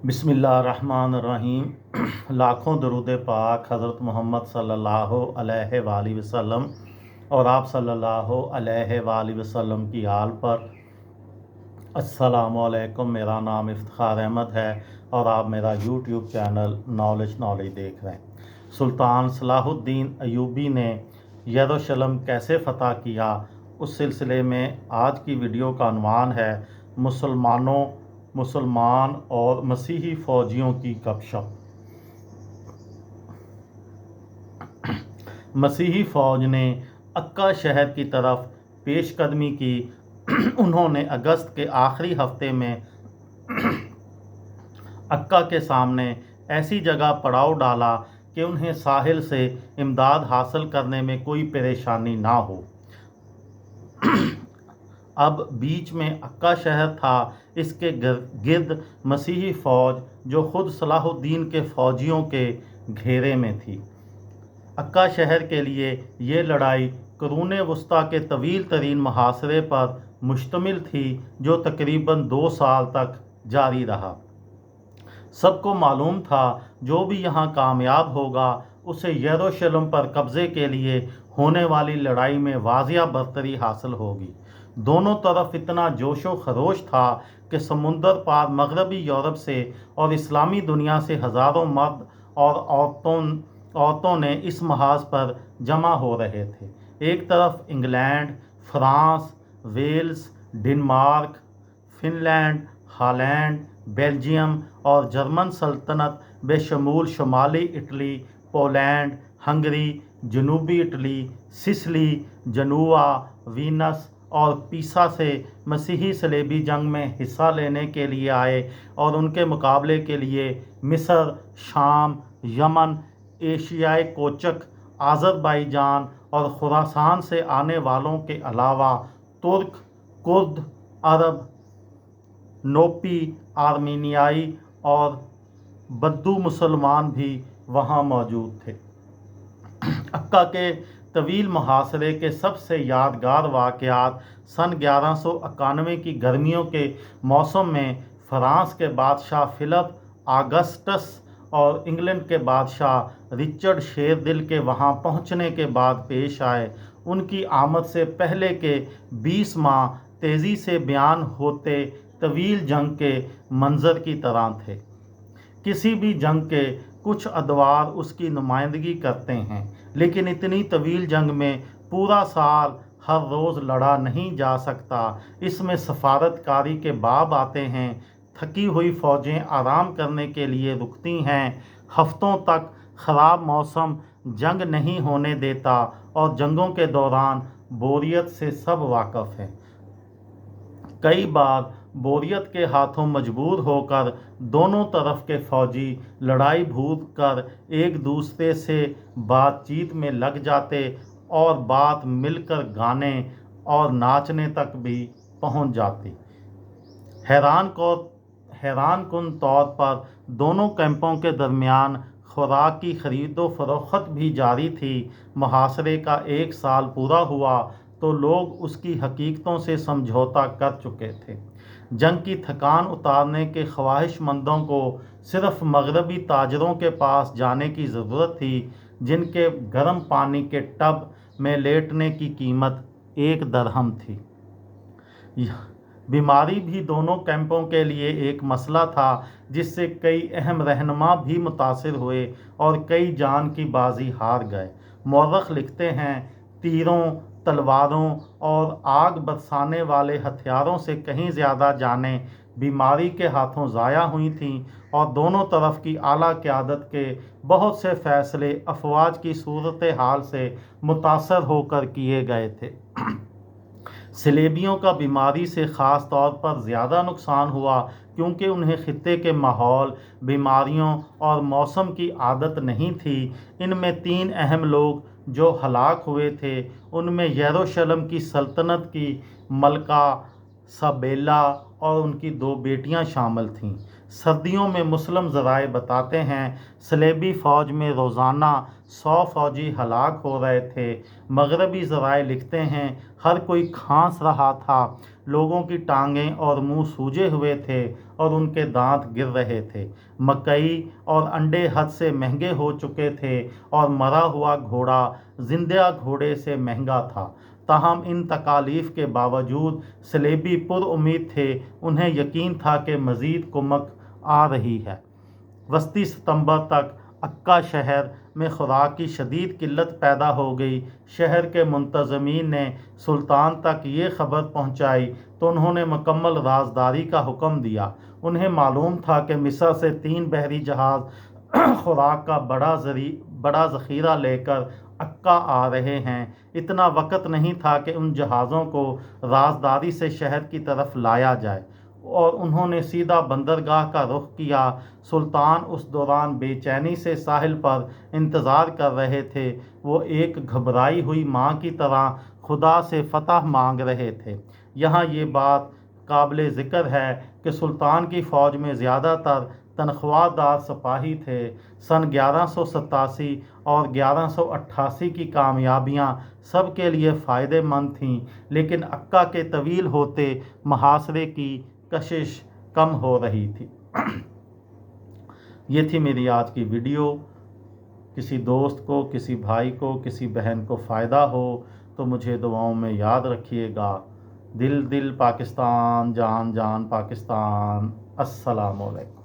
बिस्मिल्लाहिर्रहमानिर्रहीम। लाखों दरूद पाक हज़रत मोहम्मद सल्लल्लाहु अलैहि वालैहि वसल्लम और आप सल्लल्लाहु अलैहि वालैहि वसल्लम की आल पर। अस्सलामुअलैकुम। मेरा नाम इफ्तिखार अहमद है और आप मेरा यूट्यूब चैनल नॉलेज देख रहे हैं। सुल्तान सलाहुद्दीन अयूबी ने यरूशलेम कैसे फ़तह किया, उस सिलसिले में आज की वीडियो का उन्वान है मुसलमान और मसीही फ़ौजियों की गपशप। मसीही फ़ौज ने अक्का शहर की तरफ पेशकदमी की। उन्होंने अगस्त के आखिरी हफ्ते में अक्का के सामने ऐसी जगह पड़ाव डाला कि उन्हें साहिल से इमदाद हासिल करने में कोई परेशानी ना हो। अब बीच में अक्का शहर था, इसके गिर्द मसीही फ़ौज जो ख़ुद सलाहुद्दीन के फ़ौजियों के घेरे में थी। अक्का शहर के लिए ये लड़ाई कुरून वस्ता के तवील तरीन मुहासरे पर मुश्तमिल थी, जो तकरीबन 2 साल तक जारी रहा। सबको मालूम था जो भी यहाँ कामयाब होगा उसे यरूशलेम पर कब्ज़े के लिए होने वाली लड़ाई में वाजिया बरतरी हासिल होगी। दोनों तरफ इतना जोशो खरोश था कि समुंदर पार मगरबी यूरोप से और इस्लामी दुनिया से हज़ारों मर्द और औरतों ने इस महाज पर जमा हो रहे थे। एक तरफ England, France, Wales, Denmark, Finland, Holland, Belgium और जर्मन सल्तनत बेशमूल शुमाली इटली, पोलैंड, हंगरी, जनूबी इटली, सिसिली, जनुआ, वीनस और पीसा से मसीही सलेबी जंग में हिस्सा लेने के लिए आए और उनके मुकाबले के लिए मिस्र, शाम, यमन, एशियाई कोचक, आज़रबाईजान और खुरासान से आने वालों के अलावा तुर्क, कुर्द, अरब, नोपी, आर्मीनियाई और बद्दू मुसलमान भी वहाँ मौजूद थे। अक्का के तवील मुहासरे के सबसे यादगार वाक़यात सन 1191 की गर्मियों के मौसम में फ्रांस के बादशाह फिलिप ऑगस्टस और इंग्लैंड के बादशाह रिचर्ड शेरदिल के वहां पहुंचने के बाद पेश आए। उनकी आमद से पहले के 20 माह तेज़ी से बयान होते तवील जंग के मंजर की तरह थे। किसी भी जंग के कुछ अदवार उसकी नुमाइंदगी करते हैं, लेकिन इतनी तवील जंग में पूरा साल हर रोज़ लड़ा नहीं जा सकता। इसमें सफारतकारी के बाब आते हैं। थकी हुई फ़ौजें आराम करने के लिए रुकती हैं। हफ्तों तक ख़राब मौसम जंग नहीं होने देता और जंगों के दौरान बोरियत से सब वाक़फ़ हैं। कई बार बोरियत के हाथों मजबूर होकर दोनों तरफ के फौजी लड़ाई भूल कर एक दूसरे से बातचीत में लग जाते और बात मिलकर गाने और नाचने तक भी पहुंच जाती। हैरान कुन तौर पर दोनों कैंपों के दरमियान खुराक की खरीदो फरोख्त भी जारी थी। मुहासरे का 1 साल पूरा हुआ तो लोग उसकी हकीकतों से समझौता कर चुके थे। जंग की थकान उतारने के ख्वाहिशमंदों को सिर्फ मगरबी ताजरों के पास जाने की ज़रूरत थी, जिनके गर्म पानी के टब में लेटने की कीमत 1 दरहम थी। बीमारी भी दोनों कैंपों के लिए एक मसला था, जिससे कई अहम रहनुमा भी मुतासिर हुए और कई जान की बाजी हार गए। मौरख लिखते हैं, तीरों, तलवारों और आग बरसाने वाले हथियारों से कहीं ज़्यादा जानें बीमारी के हाथों ज़ाया हुई थीं और दोनों तरफ की आला क़यादत के बहुत से फ़ैसले अफवाज की सूरत हाल से मुतासर होकर किए गए थे। सलेबियों का बीमारी से ख़ास तौर पर ज़्यादा नुकसान हुआ, क्योंकि उन्हें खित्ते के माहौल, बीमारियों और मौसम की आदत नहीं थी। इनमें 3 अहम लोग जो हलाक हुए थे, उनमें यरूशलेम की सल्तनत की मलका साबेला और उनकी 2 बेटियां शामिल थीं। सर्दियों में मुस्लिम ज़राए बताते हैं सलेबी फ़ौज में रोज़ाना 100 फ़ौजी हलाक हो रहे थे। मगरबी ज़राए लिखते हैं हर कोई खांस रहा था, लोगों की टांगें और मुंह सूजे हुए थे और उनके दांत गिर रहे थे। मकई और अंडे हद से महंगे हो चुके थे और मरा हुआ घोड़ा जिंदा घोड़े से महंगा था। ताहम इन तकालीफ के बावजूद सलेबी पुरउम्मीद थे। उन्हें यकीन था कि मज़ीद कुमक आ रही है। वस्ती सितंबर तक अक्का शहर में खुराक की शदीद किल्लत पैदा हो गई। शहर के मुंतज़मीन ने सुल्तान तक ये खबर पहुंचाई तो उन्होंने मुकम्मल राजदारी का हुक्म दिया। उन्हें मालूम था कि मिस्र से 3 बहरी जहाज़ खुराक का बड़ा ज़ख़ीरा लेकर अक्का आ रहे हैं। इतना वक़्त नहीं था कि उन जहाज़ों को राजदारी से शहर की तरफ लाया जाए और उन्होंने सीधा बंदरगाह का रुख किया। सुल्तान उस दौरान बेचैनी से साहिल पर इंतज़ार कर रहे थे। वो एक घबराई हुई माँ की तरह खुदा से फतह मांग रहे थे। यहाँ ये बात काबिल ज़िक्र है कि सुल्तान की फ़ौज में ज़्यादातर तनख्वाहदार सिपाही थे। सन 1187 और 1188 की कामयाबियाँ सब के लिए फ़ायदेमंद थीं, लेकिन अक्का के तवील होते मुहासरे की कशिश कम हो रही थी। ये थी मेरी आज की वीडियो। किसी दोस्त को, किसी भाई को, किसी बहन को फ़ायदा हो तो मुझे दुआओं में याद रखिएगा। दिल दिल पाकिस्तान, जान जान पाकिस्तान। अस्सलाम वालेकुम।